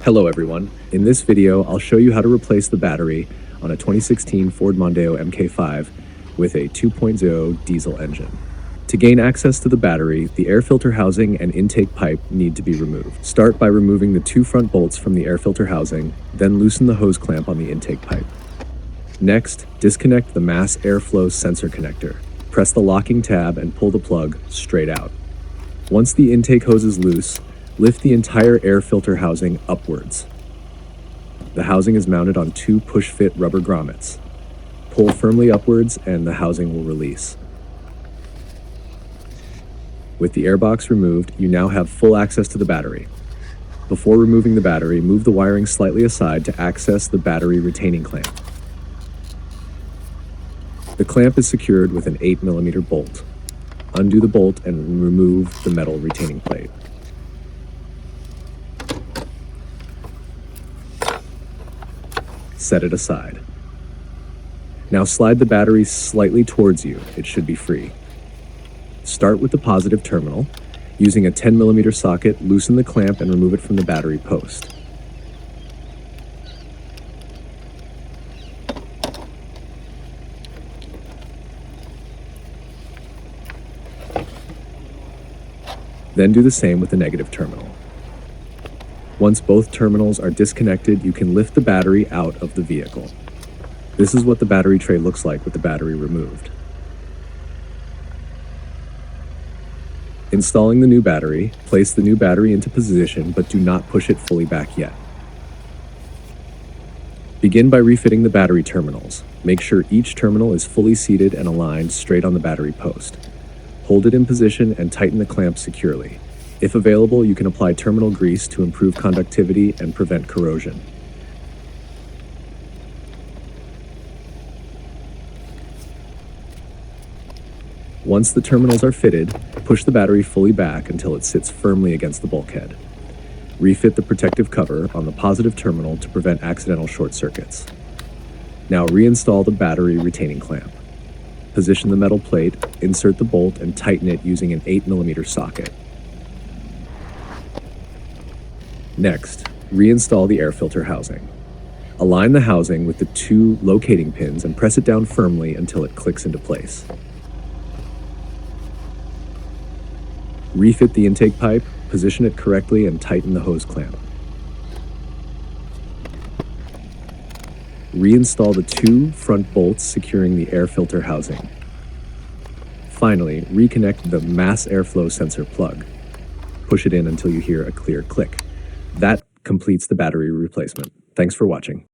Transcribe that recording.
Hello everyone. In this video, I'll show you how to replace the battery on a 2016 Ford Mondeo MK5 with a 2.0 diesel engine. To gain access to the battery, the air filter housing and intake pipe need to be removed. Start by removing the two front bolts from the air filter housing, then loosen the hose clamp on the intake pipe. Next, disconnect the mass airflow sensor connector. Press the locking tab and pull the plug straight out. Once the intake hose is loose, lift the entire air filter housing upwards. The housing is mounted on two push-fit rubber grommets. Pull firmly upwards and the housing will release. With the airbox removed, you now have full access to the battery. Before removing the battery, move the wiring slightly aside to access the battery retaining clamp. The clamp is secured with an 8mm bolt. Undo the bolt and remove the metal retaining plate. Set it aside. Now slide the battery slightly towards you. It should be free. Start with the positive terminal. Using a 10mm socket, loosen the clamp and remove it from the battery post. Then do the same with the negative terminal. Once both terminals are disconnected, you can lift the battery out of the vehicle. This is what the battery tray looks like with the battery removed. Installing the new battery, place the new battery into position, but do not push it fully back yet. Begin by refitting the battery terminals. Make sure each terminal is fully seated and aligned straight on the battery post. Hold it in position and tighten the clamp securely. If available, you can apply terminal grease to improve conductivity and prevent corrosion. Once the terminals are fitted, push the battery fully back until it sits firmly against the bulkhead. Refit the protective cover on the positive terminal to prevent accidental short circuits. Now reinstall the battery retaining clamp. Position the metal plate, insert the bolt, and tighten it using an 8mm socket. Next, reinstall the air filter housing. Align the housing with the two locating pins and press it down firmly until it clicks into place. Refit the intake pipe, position it correctly, and tighten the hose clamp. Reinstall the two front bolts securing the air filter housing. Finally, reconnect the mass airflow sensor plug. Push it in until you hear a clear click. That completes the battery replacement. Thanks for watching.